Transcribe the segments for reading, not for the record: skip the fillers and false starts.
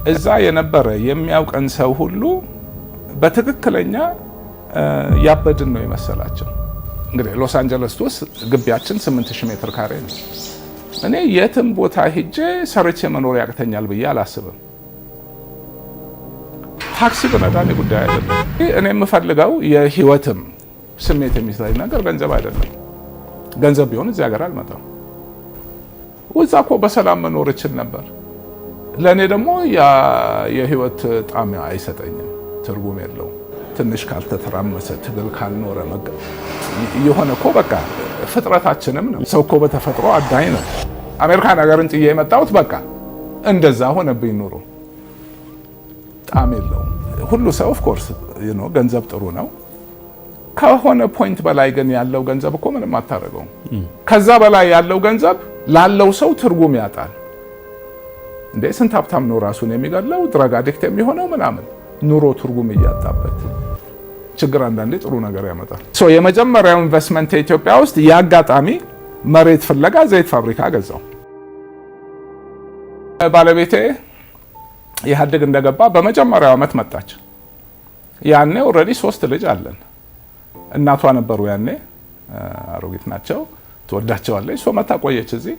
እዛ የነበረ የሚያውቀን ሰው ሁሉ በትክክለኛ ያበድን ነው የመሰላቸው። እንግዲህ ሎስ አንጀለስ ውስጥ ግቢያችን 8000 ሜትር ካሬ ነው። እኔ የትም ቦታ ሄጄ ሰርቼ መኖር ያቅተኛል ብዬ አላስብም። ታክሲ በመዳኔ ጉዳይ አይደለም። እኔ የምፈልገው የህይወትም ስሜት የሚሰጠኝ ነገር ገንዘብ አይደለም። ገንዘብ ቢሆን እዚህ ሀገር አልመጣም። እዛ እኮ በሰላም መኖር እችል ነበር። ለእኔ ደግሞ የህይወት ጣዕም አይሰጠኝም፣ ትርጉም የለውም። ትንሽ ካልተተራመሰ ትግል ካልኖረ የሆነ እኮ በቃ ፍጥረታችንም ነው። ሰው እኮ በተፈጥሮ አዳኝ ነው። አሜሪካን ሀገርን ጥዬ የመጣሁት በቃ እንደዛ ሆነብኝ። ኑሮ ጣዕም የለውም። ሁሉ ሰው ኦፍ ኮርስ ገንዘብ ጥሩ ነው። ከሆነ ፖይንት በላይ ግን ያለው ገንዘብ እኮ ምንም አታደርገውም። ከዛ በላይ ያለው ገንዘብ ላለው ሰው ትርጉም ያጣል። እንዴ ስንት ሀብታም ነው ራሱን የሚገለው ድራግ አዲክት የሚሆነው ምናምን፣ ኑሮ ትርጉም እያጣበት። ችግር አንዳንዴ ጥሩ ነገር ያመጣል። የመጀመሪያው ኢንቨስትመንት ኢትዮጵያ ውስጥ የአጋጣሚ መሬት ፍለጋ ዘይት ፋብሪካ ገዛው። ባለቤቴ ኢህአዴግ እንደገባ በመጀመሪያው ዓመት መጣች። ያኔ ኦልሬዲ 3 ልጅ አለን። እናቷ ነበሩ ያኔ አሮጊት ናቸው፣ ትወዳቸዋለች። መታ ቆየች እዚህ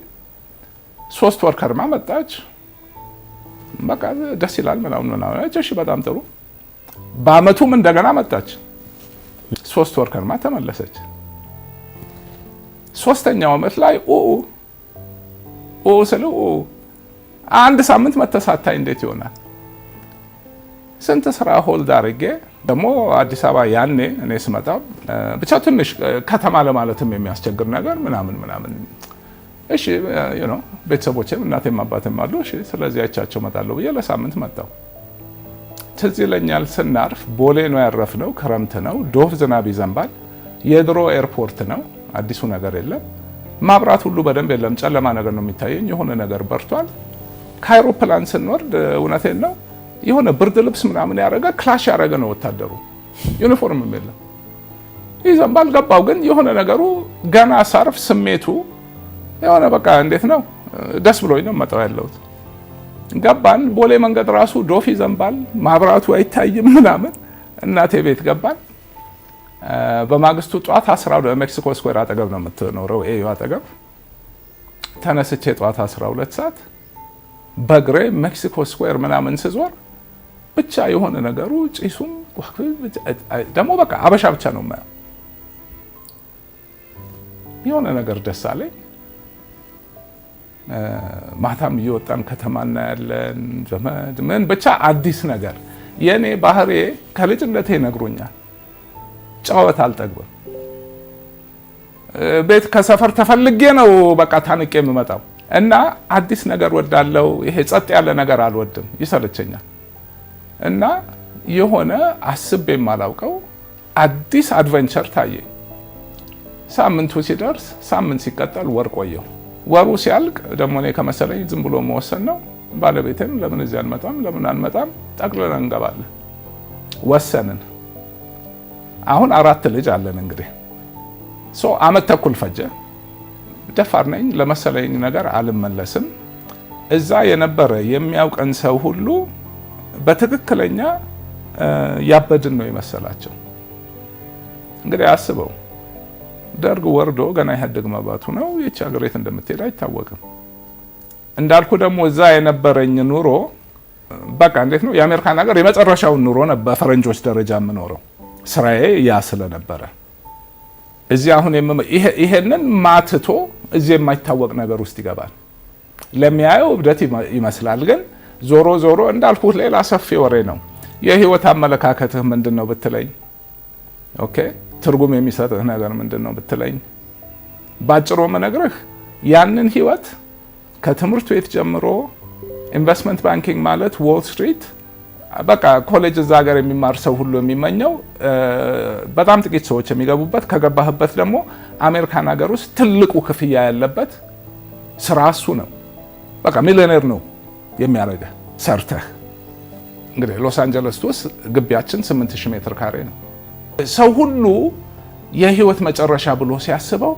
3 ወር ከርማ መጣች። በቃ ደስ ይላል ምናምን። እሺ በጣም ጥሩ። በአመቱም እንደገና መጣች 3 ወር ከርማ ተመለሰች። 3ኛው ዓመት ላይ ስለው አንድ ሳምንት መተሳታይ እንዴት ይሆናል? ስንት ስራ ሆልድ አድርጌ ደግሞ አዲስ አበባ ያኔ እኔ ስመጣ ብቻ ትንሽ ከተማ ለማለትም የሚያስቸግር ነገር ምናምን። እሺ ቤተሰቦቼም እናቴም አባቴም አሉ። እሺ ስለዚህ አይቻቸው እመጣለሁ ብዬ ለሳምንት መጣሁ። ትዝ ይለኛል ስናርፍ ቦሌ ነው ያረፍነው። ክረምት ነው፣ ዶፍ ዝናብ ይዘንባል። የድሮ ኤርፖርት ነው፣ አዲሱ ነገር የለም። ማብራት ሁሉ በደንብ የለም፣ ጨለማ ነገር ነው የሚታየኝ። የሆነ ነገር በርቷል። ከአይሮፕላን ስንወርድ እውነቴን ነው የሆነ ብርድ ልብስ ምናምን ያደረገ ክላሽ ያደረገ ነው ወታደሩ። ዩኒፎርም የለም፣ ይዘንባል። ገባው ግን የሆነ ነገሩ ገና ሳርፍ ስሜቱ የሆነ በቃ እንዴት ነው ደስ ብሎኝ ነው መጣው ያለሁት። ገባን። ቦሌ መንገድ ራሱ ዶፍ ይዘንባል፣ ማብራቱ አይታይም ምናምን። እናቴ ቤት ገባን። በማግስቱ ጧት 12 ሜክሲኮ ስኩዌር አጠገብ ነው የምትኖረው፣ ኤዩ አጠገብ። ተነስቼ ጧት 12 ሰዓት በእግሬ ሜክሲኮ ስኩዌር ምናምን ስዞር ብቻ የሆነ ነገሩ ጭሱም ደግሞ በቃ አበሻ ብቻ ነው የማየው። የሆነ ነገር ደስ አለኝ። ማታም እየወጣን ከተማ እናያለን፣ ዘመድ ምን ብቻ አዲስ ነገር። የኔ ባህሬ ከልጅነቴ ነግሮኛል፣ ጨዋታ አልጠግብም። ቤት ከሰፈር ተፈልጌ ነው በቃ ታንቄ የምመጣው እና አዲስ ነገር ወዳለው። ይሄ ጸጥ ያለ ነገር አልወድም፣ ይሰለቸኛል። እና የሆነ አስቤ የማላውቀው አዲስ አድቨንቸር ታየ። ሳምንቱ ሲደርስ ሳምንት ሲቀጠል ወር ቆየው። ወሩ ሲያልቅ ደግሞ እኔ ከመሰለኝ ዝም ብሎ መወሰን ነው። ባለቤቴም ለምን እዚህ አንመጣም ለምን አንመጣም ጠቅልለን እንገባለን ወሰንን። አሁን 4 ልጅ አለን። እንግዲህ አመት ተኩል ፈጀ። ደፋር ነኝ ለመሰለኝ ነገር አልመለስም። እዛ የነበረ የሚያውቀን ሰው ሁሉ በትክክለኛ ያበድን ነው የመሰላቸው። እንግዲህ አስበው፣ ደርግ ወርዶ ገና ኢህአዴግ መባቱ ነው። ይህች ሀገር የት እንደምትሄድ አይታወቅም። እንዳልኩ ደግሞ እዛ የነበረኝ ኑሮ በቃ እንዴት ነው የአሜሪካን ሀገር የመጨረሻውን ኑሮ ነበር በፈረንጆች ደረጃ የምኖረው። ስራዬ ያ ስለነበረ እዚህ አሁን ይሄንን ማትቶ እዚህ የማይታወቅ ነገር ውስጥ ይገባል። ለሚያየው እብደት ይመስላል፣ ግን ዞሮ ዞሮ እንዳልኩት ሌላ ሰፊ ወሬ ነው። የህይወት አመለካከትህ ምንድነው ብትለኝ፣ ኦኬ ትርጉም የሚሰጥህ ነገር ምንድነው ብትለኝ፣ ባጭሩ መነግርህ ያንን ህይወት ከትምህርት ቤት ጀምሮ ኢንቨስትመንት ባንኪንግ ማለት ዎል ስትሪት በቃ ኮሌጅ እዛ ሀገር የሚማር ሰው ሁሉ የሚመኘው በጣም ጥቂት ሰዎች የሚገቡበት፣ ከገባህበት ደግሞ አሜሪካን ሀገር ውስጥ ትልቁ ክፍያ ያለበት ስራ እሱ ነው። በቃ ሚሊዮኔር ነው የሚያደርገህ ሰርተህ። እንግዲህ ሎስ አንጀለስ ውስጥ ግቢያችን 8000 ሜትር ካሬ ነው። ሰው ሁሉ የህይወት መጨረሻ ብሎ ሲያስበው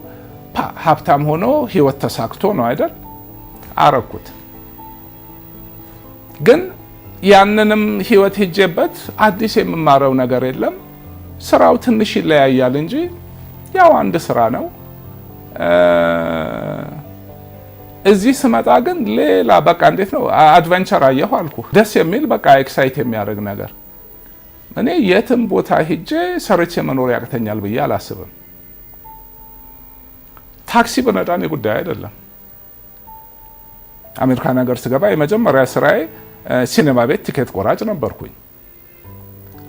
ሀብታም ሆኖ ህይወት ተሳክቶ ነው አይደል? አረኩት። ግን ያንንም ህይወት ሄጄበት አዲስ የምማረው ነገር የለም። ስራው ትንሽ ይለያያል እንጂ ያው አንድ ስራ ነው። እዚህ ስመጣ ግን ሌላ በቃ እንዴት ነው አድቨንቸር አየሁ አልኩ። ደስ የሚል በቃ ኤክሳይት የሚያደርግ ነገር። እኔ የትም ቦታ ሄጄ ሰርቼ መኖር ያቅተኛል ብዬ አላስብም። ታክሲ በነዳኔ ጉዳይ አይደለም። አሜሪካን ሀገር ስገባ የመጀመሪያ ስራዬ ሲኔማ ቤት ቲኬት ቆራጭ ነበርኩኝ።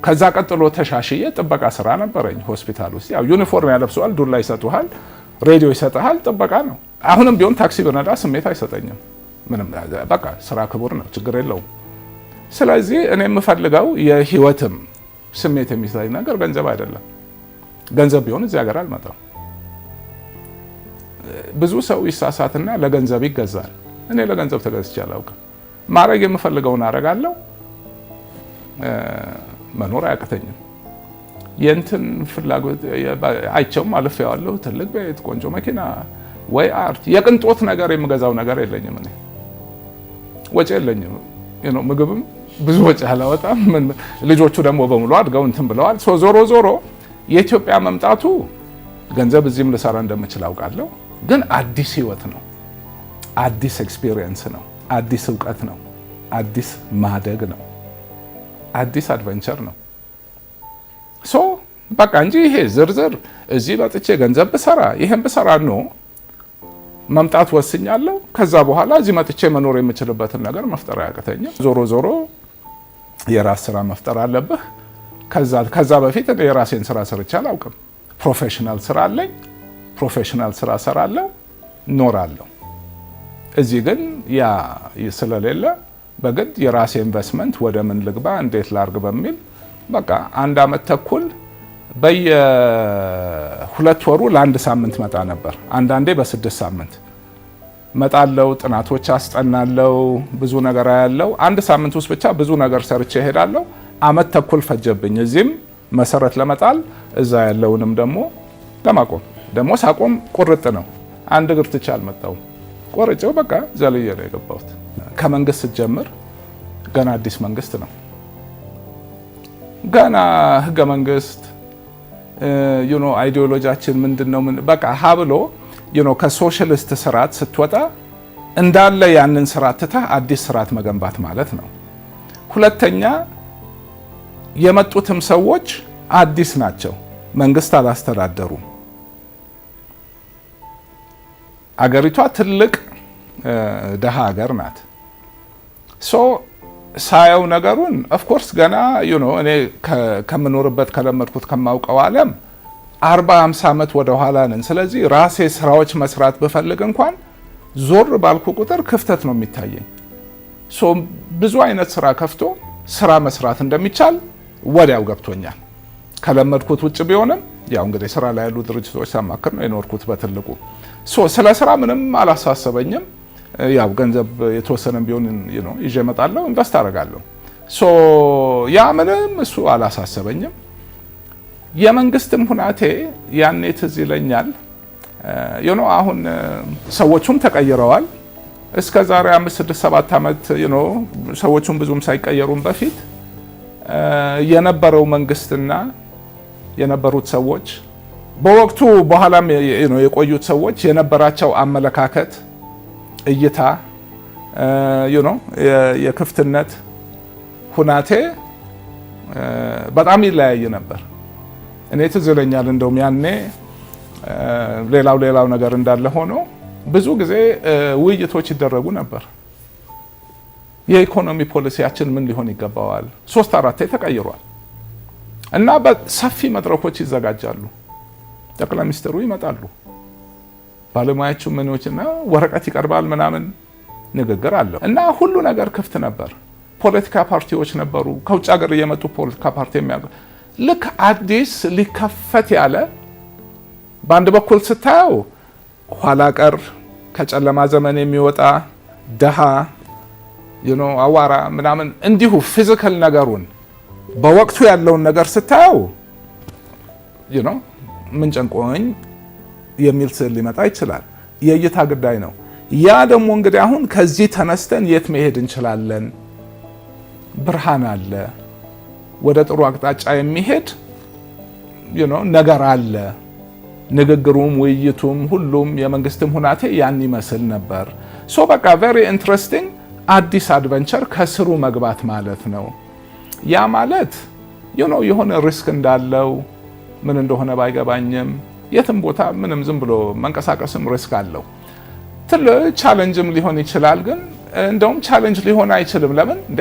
ከዛ ቀጥሎ ተሻሽዬ ጥበቃ ስራ ነበረኝ ሆስፒታል ውስጥ። ያው ዩኒፎርም ያለብሰዋል፣ ዱላ ይሰጡሃል፣ ሬዲዮ ይሰጥሃል፣ ጥበቃ ነው። አሁንም ቢሆን ታክሲ በነዳ ስሜት አይሰጠኝም። ምንም በቃ ስራ ክቡር ነው፣ ችግር የለውም። ስለዚህ እኔ የምፈልገው የህይወትም ስሜት የሚሰጠኝ ነገር ገንዘብ አይደለም። ገንዘብ ቢሆን እዚህ ሀገር አልመጣም። ብዙ ሰው ይሳሳትና ለገንዘብ ይገዛል። እኔ ለገንዘብ ተገዝቼ አላውቅም። ማድረግ የምፈልገውን አደርጋለሁ። መኖር አያቅተኝም። የእንትን ፍላጎት አይቸውም አልፌዋለሁ። ትልቅ ቤት፣ ቆንጆ መኪና ወይ አርት፣ የቅንጦት ነገር የምገዛው ነገር የለኝም። እኔ ወጪ የለኝም። ምግብም ብዙ ወጪ አላወጣም። ልጆቹ ደግሞ በሙሉ አድገው እንትን ብለዋል። ዞሮ ዞሮ የኢትዮጵያ መምጣቱ ገንዘብ እዚህም ልሰራ እንደምችል አውቃለሁ። ግን አዲስ ህይወት ነው፣ አዲስ ኤክስፒሪየንስ ነው፣ አዲስ እውቀት ነው፣ አዲስ ማደግ ነው፣ አዲስ አድቨንቸር ነው። በቃ እንጂ ይሄ ዝርዝር እዚህ መጥቼ ገንዘብ ብሰራ ይሄን ብሰራ ነው መምጣት ወስኛለሁ። ከዛ በኋላ እዚህ መጥቼ መኖር የምችልበትን ነገር መፍጠር አያቅተኝም። ዞሮ ዞሮ የራስ ስራ መፍጠር አለብህ። ከዛ በፊት የራሴን ስራ ሰርቼ አላውቅም። ፕሮፌሽናል ስራ አለኝ። ፕሮፌሽናል ስራ ሰራለሁ፣ ኖራለሁ። እዚህ ግን ያ ስለሌለ በግድ የራሴ ኢንቨስትመንት ወደ ምን ልግባ እንዴት ላርግ በሚል በቃ 1 ዓመት ተኩል በየ2 ወሩ ለ1 ሳምንት መጣ ነበር። አንዳንዴ በ6 ሳምንት መጣለው። ጥናቶች አስጠናለው፣ ብዙ ነገር ያለው 1 ሳምንት ውስጥ ብቻ ብዙ ነገር ሰርቼ እሄዳለሁ። ዓመት ተኩል ፈጀብኝ እዚህም መሰረት ለመጣል እዛ ያለውንም ደግሞ ለማቆም። ደግሞ ሳቆም ቁርጥ ነው። አንድ እግር ትቼ አልመጣሁም። ቆርጬው በቃ ዘልዬ ነው የገባሁት። ከመንግስት ስትጀምር ገና አዲስ መንግስት ነው። ገና ህገ መንግስት አይዲዮሎጂያችን ምንድነው? በቃ ሀብሎ ከሶሻሊስት ስርዓት ስትወጣ እንዳለ ያንን ስርዓት ትተህ አዲስ ስርዓት መገንባት ማለት ነው። ሁለተኛ የመጡትም ሰዎች አዲስ ናቸው። መንግስት አላስተዳደሩም። አገሪቷ ትልቅ ደሃ ሀገር ናት። ሳየው ነገሩን ኦፍኮርስ ገና እኔ ከምኖርበት ከለመድኩት ከማውቀው ዓለም 40-50 ዓመት ወደ ኋላ ነን። ስለዚህ ራሴ ስራዎች መስራት ብፈልግ እንኳን ዞር ባልኩ ቁጥር ክፍተት ነው የሚታየኝ። ብዙ አይነት ስራ ከፍቶ ስራ መስራት እንደሚቻል ወዲያው ገብቶኛል። ከለመድኩት ውጭ ቢሆንም ያው እንግዲህ ስራ ላይ ያሉ ድርጅቶች ሳማክር ነው የኖርኩት በትልቁ። ስለ ስራ ምንም አላሳሰበኝም። ያው ገንዘብ የተወሰነም ቢሆን ይዤ እመጣለሁ፣ ኢንቨስት አደርጋለሁ። ያ ምንም እሱ አላሳሰበኝም። የመንግስትም ሁናቴ ያኔ ትዝ ይለኛል። አሁን ሰዎቹም ተቀይረዋል። እስከ ዛሬ 5-6-7 ዓመት ሰዎቹም ብዙም ሳይቀየሩም በፊት የነበረው መንግስትና የነበሩት ሰዎች በወቅቱ በኋላም የቆዩት ሰዎች የነበራቸው አመለካከት፣ እይታ፣ የክፍትነት ሁናቴ በጣም ይለያይ ነበር። እኔ ትዝ ይለኛል እንደውም ያኔ ሌላው ነገር እንዳለ ሆኖ ብዙ ጊዜ ውይይቶች ይደረጉ ነበር። የኢኮኖሚ ፖሊሲያችን ምን ሊሆን ይገባዋል? 3-4 ተቀይሯል እና በሰፊ መድረኮች ይዘጋጃሉ። ጠቅላይ ሚኒስትሩ ይመጣሉ፣ ባለሙያዎቹ ምኖችና ወረቀት ይቀርባል፣ ምናምን ንግግር አለው እና ሁሉ ነገር ክፍት ነበር። ፖለቲካ ፓርቲዎች ነበሩ፣ ከውጭ ሀገር የመጡ ፖለቲካ ፓርቲ ልክ አዲስ ሊከፈት ያለ በአንድ በኩል ስታየው ኋላ ቀር ከጨለማ ዘመን የሚወጣ ደሃ አዋራ ምናምን እንዲሁ ፊዚካል ነገሩን በወቅቱ ያለውን ነገር ስታየው ምን ጨንቆኝ የሚል ስዕል ሊመጣ ይችላል። የእይታ ጉዳይ ነው። ያ ደግሞ እንግዲህ አሁን ከዚህ ተነስተን የት መሄድ እንችላለን ብርሃን አለ፣ ወደ ጥሩ አቅጣጫ የሚሄድ ነገር አለ። ንግግሩም ውይይቱም ሁሉም የመንግስትም ሁናቴ ያን ይመስል ነበር። ሶ በቃ ቬሪ ኢንትረስቲንግ አዲስ አድቨንቸር ከስሩ መግባት ማለት ነው። ያ ማለት የሆነ ሪስክ እንዳለው ምን እንደሆነ ባይገባኝም የትም ቦታ ምንም ዝም ብሎ መንቀሳቀስም ሪስክ አለው። ትልቅ ቻሌንጅም ሊሆን ይችላል፣ ግን እንደውም ቻሌንጅ ሊሆን አይችልም። ለምን እንዴ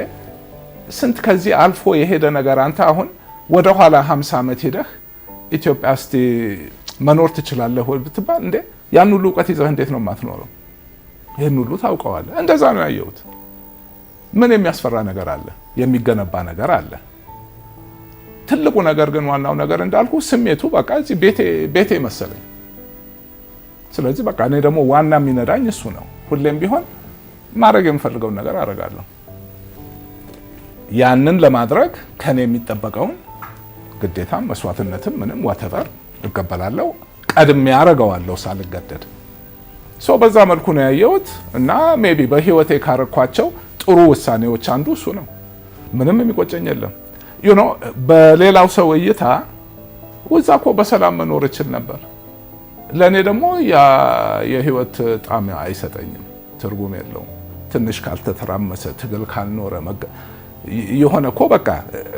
ስንት ከዚህ አልፎ የሄደ ነገር አንተ አሁን ወደ ኋላ 50 ዓመት ሄደህ ኢትዮጵያ እስቲ መኖር ትችላለህ ወይ ብትባል እንዴ ያን ሁሉ እውቀት ይዘህ እንዴት ነው የማትኖረው? ይሄን ሁሉ ታውቀዋለህ። እንደዛ ነው ያየሁት። ምን የሚያስፈራ ነገር አለ? የሚገነባ ነገር አለ። ትልቁ ነገር ግን ዋናው ነገር እንዳልኩ ስሜቱ በቃ እዚህ ቤቴ መሰለኝ። ስለዚህ በቃ እኔ ደግሞ ዋና የሚነዳኝ እሱ ነው። ሁሌም ቢሆን ማድረግ የምፈልገውን ነገር አደርጋለሁ። ያንን ለማድረግ ከኔ የሚጠበቀውን ግዴታም መስዋዕትነትም ምንም ዋተቨር እቀበላለሁ። ቀድሜ ያደርገዋለሁ ሳልገደድ። በዛ መልኩ ነው ያየሁት እና ሜቢ በህይወቴ ካረኳቸው ጥሩ ውሳኔዎች አንዱ እሱ ነው። ምንም የሚቆጨኝ የለም። በሌላው ሰው እይታ ወዛ እኮ በሰላም መኖር እችል ነበር። ለእኔ ደግሞ የህይወት ጣዕም አይሰጠኝም፣ ትርጉም የለውም። ትንሽ ካልተተራመሰ ትግል ካልኖረ የሆነ እኮ በቃ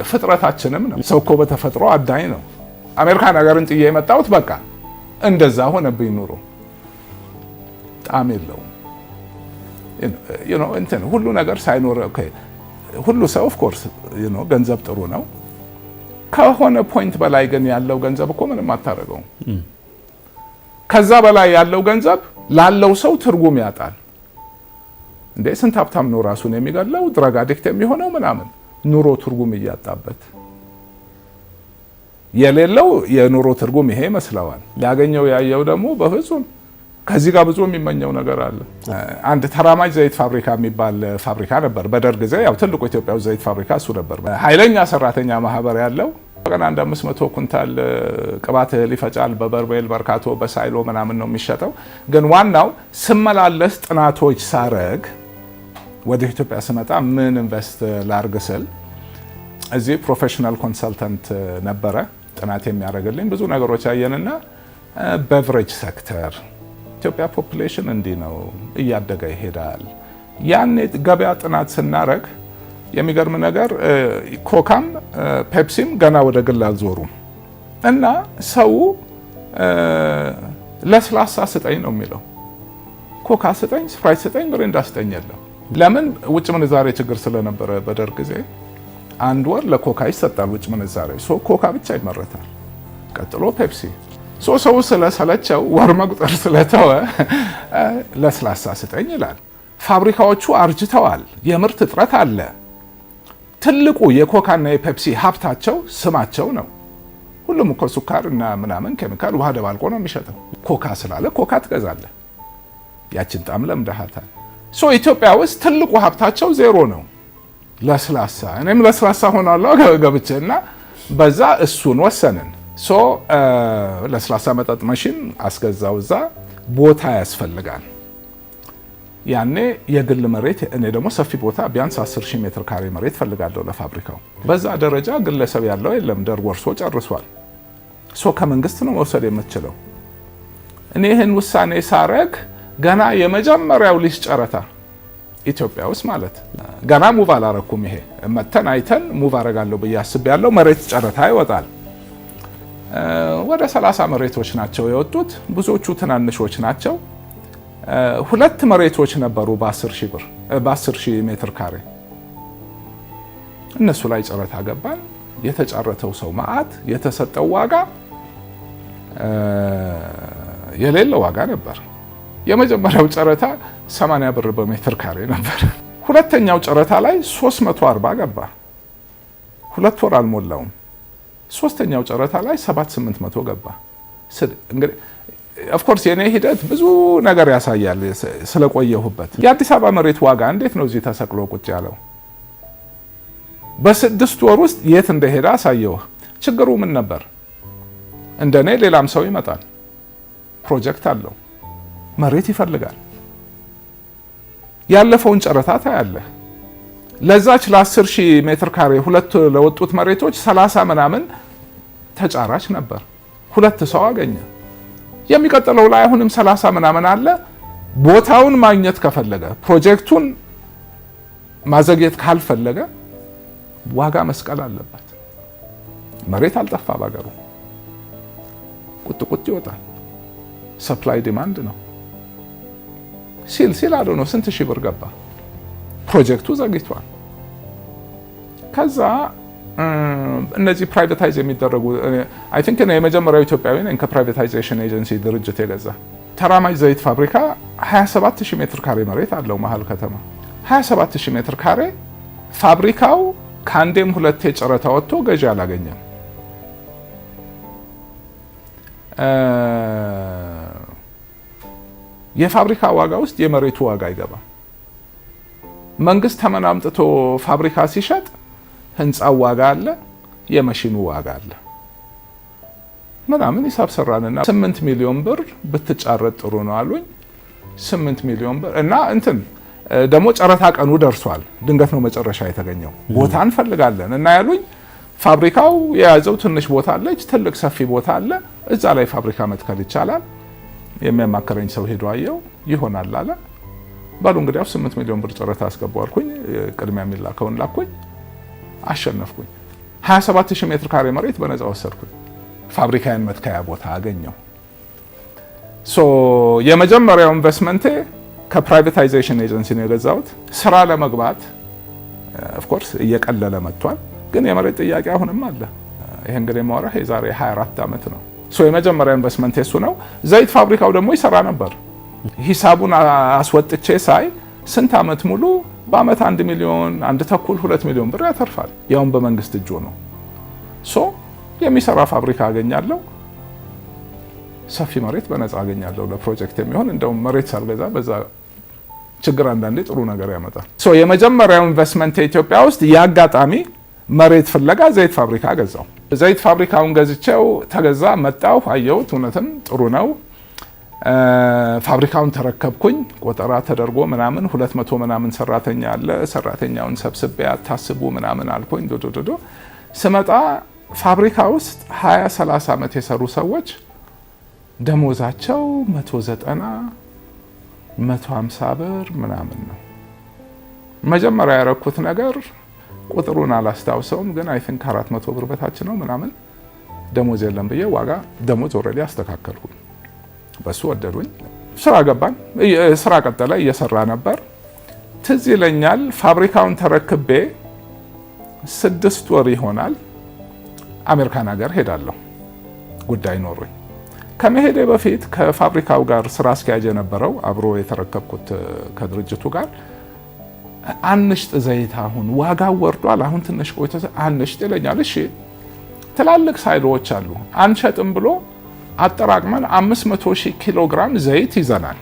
ፍጥረታችንም ነው። ሰው እኮ በተፈጥሮ አዳኝ ነው። አሜሪካን ሀገርን ጥዬ የመጣሁት በቃ እንደዛ ሆነብኝ። ኑሮ ጣዕም የለውም። ሁሉ ነገር ሳይኖር ሁሉ ሰው ኦፍ ኮርስ ገንዘብ ጥሩ ነው። ከሆነ ፖይንት በላይ ግን ያለው ገንዘብ እኮ ምንም አታደርገውም። ከዛ በላይ ያለው ገንዘብ ላለው ሰው ትርጉም ያጣል። እንዴ ስንት ሀብታም ነው ራሱን የሚገለው ድራግ አዲክት የሚሆነው ምናምን ኑሮ ትርጉም እያጣበት የሌለው የኑሮ ትርጉም ይሄ ይመስለዋል። ያገኘው ያየው ደግሞ በፍጹም ከዚህ ጋር ብዙ የሚመኘው ነገር አለ። አንድ ተራማጅ ዘይት ፋብሪካ የሚባል ፋብሪካ ነበር በደርግ ጊዜ። ያው ትልቁ ኢትዮጵያው ዘይት ፋብሪካ እሱ ነበር። ኃይለኛ ሰራተኛ ማህበር ያለው በቀን 500 ኩንታል ቅባት እህል ይፈጫል። በበርሜል በርካቶ በሳይሎ ምናምን ነው የሚሸጠው። ግን ዋናው ስመላለስ ጥናቶች ሳረግ ወደ ኢትዮጵያ ስመጣ ምን ኢንቨስት ላርግ ስል እዚህ ፕሮፌሽናል ኮንሰልተንት ነበረ ጥናት የሚያደርግልኝ። ብዙ ነገሮች አየንና ቤቨሬጅ ሴክተር ኢትዮጵያ ፖፑሌሽን እንዲህ ነው እያደገ ይሄዳል። ያኔ ገበያ ጥናት ስናረግ የሚገርም ነገር ኮካም ፔፕሲም ገና ወደ ግል አልዞሩም እና ሰው ለስላሳ ስጠኝ ነው የሚለው። ኮካ ስጠኝ፣ ስፕራይት ስጠኝ፣ ሚሪንዳ ስጠኝ የለም። ለምን? ውጭ ምንዛሬ ችግር ስለነበረ በደርግ ጊዜ አንድ ወር ለኮካ ይሰጣል ውጭ ምንዛሬ። ኮካ ብቻ ይመረታል። ቀጥሎ ፔፕሲ። ሰው ስለሰለቸው ወር መቁጠር ስለተወ ለስላሳ ስጠኝ ይላል። ፋብሪካዎቹ አርጅተዋል። የምርት እጥረት አለ። ትልቁ የኮካና የፔፕሲ ሀብታቸው ስማቸው ነው። ሁሉም እኮ ሱካር እና ምናምን ኬሚካል ውሃ ደባልቆ ነው የሚሸጠው። ኮካ ስላለ ኮካ ትገዛለህ። ያችን ጣም ለምደሃታል። ኢትዮጵያ ውስጥ ትልቁ ሀብታቸው ዜሮ ነው፣ ለስላሳ። እኔም ለስላሳ ሆናለሁ ገብቼ እና በዛ እሱን ወሰንን። ለስላሳ መጠጥ መሽን አስገዛው። እዛ ቦታ ያስፈልጋል። ያኔ የግል መሬት፣ እኔ ደግሞ ሰፊ ቦታ ቢያንስ 10,000 ሜትር ካሬ መሬት ፈልጋለሁ ለፋብሪካው። በዛ ደረጃ ግለሰብ ያለው የለም፣ ደርግ ወርሶ ጨርሷል። ከመንግስት ነው መውሰድ የምትችለው። እኔ ይህን ውሳኔ ሳረግ ገና የመጀመሪያው ሊዝ ጨረታ ኢትዮጵያ ውስጥ ማለት ገና ሙቭ አላረኩም። ይሄ መተን አይተን ሙቭ አረጋለሁ ብዬ አስቤያለሁ። መሬት ጨረታ ይወጣል። ወደ 30 መሬቶች ናቸው የወጡት። ብዙዎቹ ትናንሾች ናቸው። 2 መሬቶች ነበሩ በ10,000 ብር በ10,000 ሜትር ካሬ። እነሱ ላይ ጨረታ ገባን። የተጫረተው ሰው ማአት፣ የተሰጠው ዋጋ የሌለው ዋጋ ነበር። የመጀመሪያው ጨረታ 80 ብር በሜትር ካሬ ነበር። ሁለተኛው ጨረታ ላይ 340 ገባ። 2 ወር አልሞላውም። ሶስተኛው ጨረታ ላይ 700-800 ገባ። እንግዲህ ኦፍኮርስ የኔ ሂደት ብዙ ነገር ያሳያል ስለቆየሁበት። የአዲስ አበባ መሬት ዋጋ እንዴት ነው እዚህ ተሰቅሎ ቁጭ ያለው? በ6 ወር ውስጥ የት እንደሄደ አሳየው። ችግሩ ምን ነበር? እንደኔ ሌላም ሰው ይመጣል፣ ፕሮጀክት አለው፣ መሬት ይፈልጋል። ያለፈውን ጨረታ ታያለህ። ለዛች ለ10,000 ሜትር ካሬ ሁለት ለወጡት መሬቶች 30 ምናምን ተጫራች ነበር። ሁለት ሰው አገኘ። የሚቀጥለው ላይ አሁንም 30 ምናምን አለ። ቦታውን ማግኘት ከፈለገ ፕሮጀክቱን ማዘግየት ካልፈለገ ዋጋ መስቀል አለበት። መሬት አልጠፋ ባገሩ ቁጥ ይወጣል። ሰፕላይ ዲማንድ ነው ሲል አለ ነው። ስንት ሺህ ብር ገባ። ፕሮጀክቱ ዘግይቷል። ከዛ እነዚህ ፕራይቬታይዝ የሚደረጉ አይ ቲንክ ነው የመጀመሪያው ኢትዮጵያዊ ነኝ ከፕራይቬታይዜሽን ኤጀንሲ ድርጅት የገዛ ተራማጅ ዘይት ፋብሪካ 27000 ሜትር ካሬ መሬት አለው መሀል ከተማ 27000 ሜትር ካሬ። ፋብሪካው ከአንዴም ሁለቴ ጨረታ ወጥቶ ገዢ አላገኘም። የፋብሪካ ዋጋ ውስጥ የመሬቱ ዋጋ አይገባም። መንግስት ተመናምጥቶ ፋብሪካ ሲሸጥ ህንፃው ዋጋ አለ፣ የማሽኑ ዋጋ አለ ምናምን ሂሳብ ሰራንና 8 ሚሊዮን ብር ብትጫረጥ ጥሩ ነው አሉኝ። 8 ሚሊዮን ብር እና እንትን ደግሞ ጨረታ ቀኑ ደርሷል። ድንገት ነው መጨረሻ የተገኘው። ቦታ እንፈልጋለን እና ያሉኝ ፋብሪካው የያዘው ትንሽ ቦታ አለች፣ ትልቅ ሰፊ ቦታ አለ። እዛ ላይ ፋብሪካ መትከል ይቻላል። የሚያማከረኝ ሰው ሄዶ አየው፣ ይሆናል አለ። ባሉ እንግዲያው 8 ሚሊዮን ብር ጨረታ አስገባው አልኩኝ። ቅድሚያ የሚላከውን ላኩኝ፣ አሸነፍኩኝ። 27000 ሜትር ካሬ መሬት በነፃ ወሰድኩኝ። ፋብሪካን መትከያ ቦታ አገኘው። የመጀመሪያው ኢንቨስትመንቴ ከፕራይቬታይዜሽን ኤጀንሲ ነው የገዛሁት። ስራ ለመግባት ኦፍ ኮርስ እየቀለለ መጥቷል፣ ግን የመሬት ጥያቄ አሁንም አለ። ይሄ እንግዲህ የማወራህ የዛሬ 24 ዓመት ነው። የመጀመሪያ ኢንቨስትመንት እሱ ነው። ዘይት ፋብሪካው ደግሞ ይሰራ ነበር። ሂሳቡን አስወጥቼ ሳይ ስንት ዓመት ሙሉ በአመት 1 ሚሊዮን 1.5 2 ሚሊዮን ብር ያተርፋል። ያውም በመንግስት እጁ ነው። የሚሰራ ፋብሪካ አገኛለሁ፣ ሰፊ መሬት በነፃ አገኛለሁ ለፕሮጀክት የሚሆን። እንደውም መሬት ሳልገዛ በዛ ችግር አንዳንዴ ጥሩ ነገር ያመጣል። የመጀመሪያው ኢንቨስትመንት ኢትዮጵያ ውስጥ የአጋጣሚ መሬት ፍለጋ ዘይት ፋብሪካ ገዛው። ዘይት ፋብሪካውን ገዝቼው ተገዛ፣ መጣሁ፣ አየሁት፣ እውነትም ጥሩ ነው። ፋብሪካውን ተረከብኩኝ። ቆጠራ ተደርጎ ምናምን 200 ምናምን ሰራተኛ አለ። ሰራተኛውን ሰብስቤ አታስቡ ምናምን አልኩኝ። ዶዶዶ ስመጣ ፋብሪካ ውስጥ 20-30 ዓመት የሰሩ ሰዎች ደሞዛቸው 190 150 ብር ምናምን ነው። መጀመሪያ ያረኩት ነገር ቁጥሩን አላስታውሰውም፣ ግን አይ ቲንክ 400 ብር በታች ነው ምናምን ደሞዝ የለም ብዬ ዋጋ ደሞዝ ኦልሬዲ አስተካከልኩኝ። በሱ ወደዱኝ። ስራ ገባን። ስራ ቀጠለ፣ እየሰራ ነበር። ትዝ ይለኛል ፋብሪካውን ተረክቤ 6 ወር ይሆናል አሜሪካን ሀገር ሄዳለሁ ጉዳይ ኖሮኝ። ከመሄዴ በፊት ከፋብሪካው ጋር ስራ አስኪያጅ የነበረው አብሮ የተረከብኩት ከድርጅቱ ጋር አንሽጥ ዘይት አሁን ዋጋው ወርዷል፣ አሁን ትንሽ ቆይቶ አንሽጥ ይለኛል። እሺ ትላልቅ ሳይሎዎች አሉ፣ አንሸጥም ብሎ አጠራቅመን 500,000 ኪሎ ግራም ዘይት ይዘናል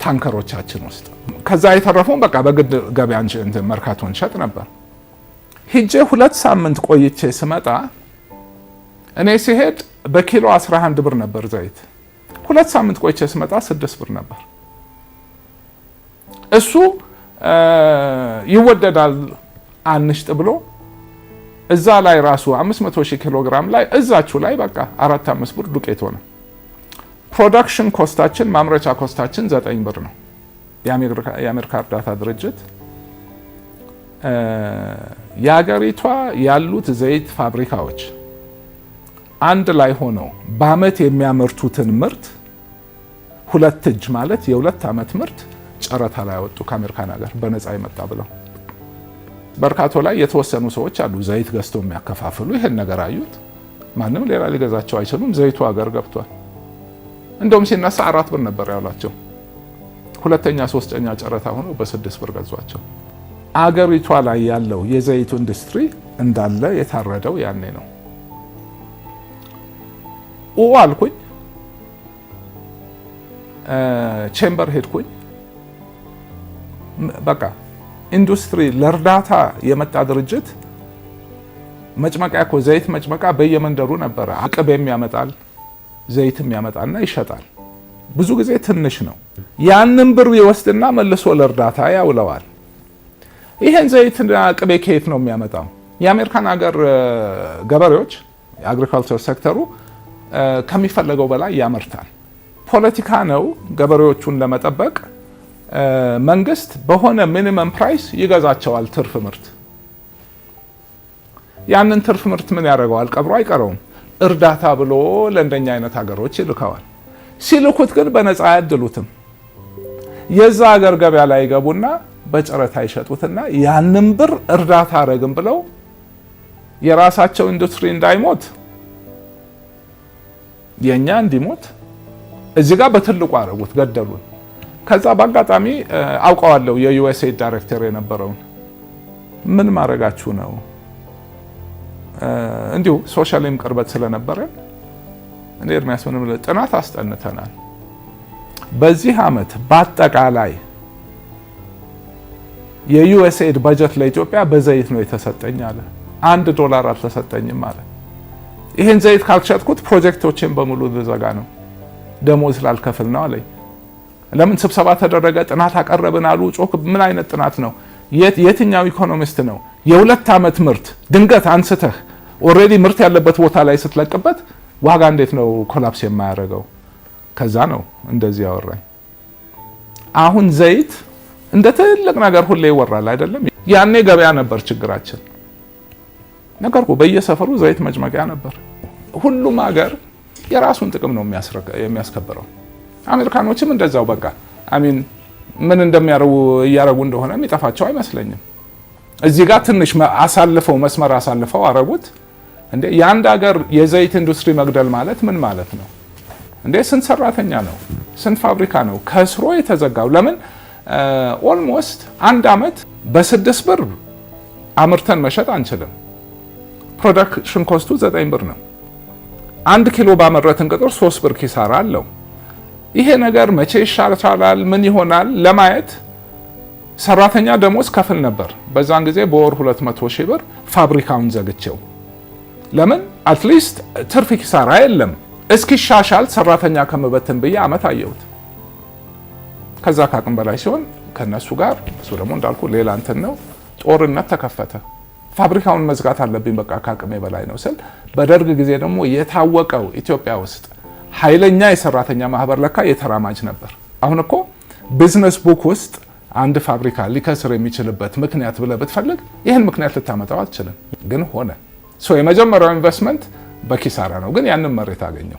ታንከሮቻችን ውስጥ። ከዛ የተረፈውን በቃ በግድ ገበያ መርካቶ እንሸጥ ነበር። ሂጄ 2 ሳምንት ቆይቼ ስመጣ እኔ ሲሄድ በኪሎ 11 ብር ነበር ዘይት። 2 ሳምንት ቆይቼ ስመጣ 6 ብር ነበር። እሱ ይወደዳል አንሽጥ ብሎ እዛ ላይ ራሱ 500,000 ኪሎ ግራም ላይ እዛችሁ ላይ በቃ 4-5 ብር ዱቄት ሆነ። ፕሮዳክሽን ኮስታችን ማምረቻ ኮስታችን 9 ብር ነው። የአሜሪካ እርዳታ ድርጅት የሀገሪቷ ያሉት ዘይት ፋብሪካዎች አንድ ላይ ሆነው በአመት የሚያመርቱትን ምርት 2 እጅ ማለት የ2 ዓመት ምርት ጨረታ ላይ ያወጡ ከአሜሪካን ሀገር በነፃ ይመጣ ብለው። በርካቶ ላይ የተወሰኑ ሰዎች አሉ ዘይት ገዝተው የሚያከፋፍሉ። ይሄን ነገር አዩት። ማንም ሌላ ሊገዛቸው አይችሉም። ዘይቱ ሀገር ገብቷል። እንደውም ሲነሳ 4 ብር ነበር ያሏቸው። ሁለተኛ ሶስተኛ ጨረታ ሆኖ በ6 ብር ገዟቸው። አገሪቷ ላይ ያለው የዘይቱ ኢንዱስትሪ እንዳለ የታረደው ያኔ ነው። አልኩኝ። ቼምበር ሄድኩኝ። በቃ ኢንዱስትሪ ለእርዳታ የመጣ ድርጅት መጭመቂያ እኮ ዘይት መጭመቂያ በየመንደሩ ነበረ። ቅቤም ያመጣል ዘይትም ያመጣና ይሸጣል። ብዙ ጊዜ ትንሽ ነው። ያንን ብር ይወስድና መልሶ ለእርዳታ ያውለዋል። ይሄን ዘይትና ቅቤ ከየት ነው የሚያመጣው? የአሜሪካን ሀገር ገበሬዎች የአግሪካልቸር ሴክተሩ ከሚፈለገው በላይ ያመርታል። ፖለቲካ ነው ገበሬዎቹን ለመጠበቅ መንግስት በሆነ ሚኒመም ፕራይስ ይገዛቸዋል ትርፍ ምርት። ያንን ትርፍ ምርት ምን ያደርገዋል? ቀብሮ አይቀረውም። እርዳታ ብሎ ለእንደኛ አይነት ሀገሮች ይልከዋል። ሲልኩት ግን በነፃ አያድሉትም። የዛ ሀገር ገበያ ላይ ይገቡና በጨረታ ይሸጡትና ያንን ብር እርዳታ አረግም ብለው የራሳቸው ኢንዱስትሪ እንዳይሞት የኛ እንዲሞት እዚህ ጋር በትልቁ አረጉት፣ ገደሉን። ከዛ በአጋጣሚ አውቀዋለሁ የዩኤስኤድ ዳይሬክተር የነበረውን ምን ማድረጋችሁ ነው? እንዲሁ ሶሻሊም ቅርበት ስለነበረ እንደ ኤርሚያስ ምንም ጥናት አስጠንተናል። በዚህ አመት በአጠቃላይ የዩኤስኤድ በጀት ለኢትዮጵያ በዘይት ነው የተሰጠኝ አለ። $1 አልተሰጠኝም አለ። ይሄን ዘይት ካልሸጥኩት ፕሮጀክቶችን በሙሉ ልዘጋ ነው፣ ደሞዝ ላልከፍል ነው አለኝ። ለምን ስብሰባ ተደረገ፣ ጥናት አቀረብን አሉ። ጮክ ምን አይነት ጥናት ነው? የትኛው ኢኮኖሚስት ነው የ2 ዓመት ምርት ድንገት አንስተህ ኦልሬዲ ምርት ያለበት ቦታ ላይ ስትለቅበት ዋጋ እንዴት ነው ኮላፕስ የማያደርገው? ከዛ ነው እንደዚህ ያወራኝ። አሁን ዘይት እንደ ትልቅ ነገር ሁሌ ይወራል አይደለም? ያኔ ገበያ ነበር ችግራችን። ነገርኩ በየሰፈሩ ዘይት መጭመቂያ ነበር። ሁሉም ሀገር የራሱን ጥቅም ነው የሚያስከብረው። አሜሪካኖችም እንደዛው በቃ አሚን ምን እያረጉ እንደሆነ የሚጠፋቸው አይመስለኝም። እዚህ ጋር ትንሽ አሳልፈው መስመር አሳልፈው አረጉት። እንዴ የአንድ ሀገር የዘይት ኢንዱስትሪ መግደል ማለት ምን ማለት ነው እንዴ? ስንት ሰራተኛ ነው፣ ስንት ፋብሪካ ነው ከስሮ የተዘጋው? ለምን ኦልሞስት 1 አመት በ6 ብር አምርተን መሸጥ አንችልም። ፕሮዳክሽን ኮስቱ 9 ብር ነው። 1 ኪሎ ባመረትን ቁጥር 3 ብር ኪሳራ አለው። ይሄ ነገር መቼ ይሻላል ምን ይሆናል ለማየት ሰራተኛ ደሞዝ ከፍል ነበር። በዛን ጊዜ በወር 200,000 ብር ፋብሪካውን ዘግቼው። ለምን አትሊስት ትርፍ ኪሳራ የለም እስኪሻሻል ሰራተኛ ከመበተን ብዬ አመት አየሁት። ከዛ ካቅም በላይ ሲሆን ከነሱ ጋር እሱ ደግሞ እንዳልኩ ሌላ እንትን ነው፣ ጦርነት ተከፈተ። ፋብሪካውን መዝጋት አለብኝ በቃ ካቅሜ በላይ ነው ስል በደርግ ጊዜ ደግሞ የታወቀው ኢትዮጵያ ውስጥ ኃይለኛ የሰራተኛ ማህበር ለካ የተራማጅ ነበር። አሁን እኮ ቢዝነስ ቡክ ውስጥ አንድ ፋብሪካ ሊከስር የሚችልበት ምክንያት ብለህ ብትፈልግ ይህን ምክንያት ልታመጣው አትችልም። ግን ሆነ። የመጀመሪያው ኢንቨስትመንት በኪሳራ ነው፣ ግን ያንን መሬት አገኘው።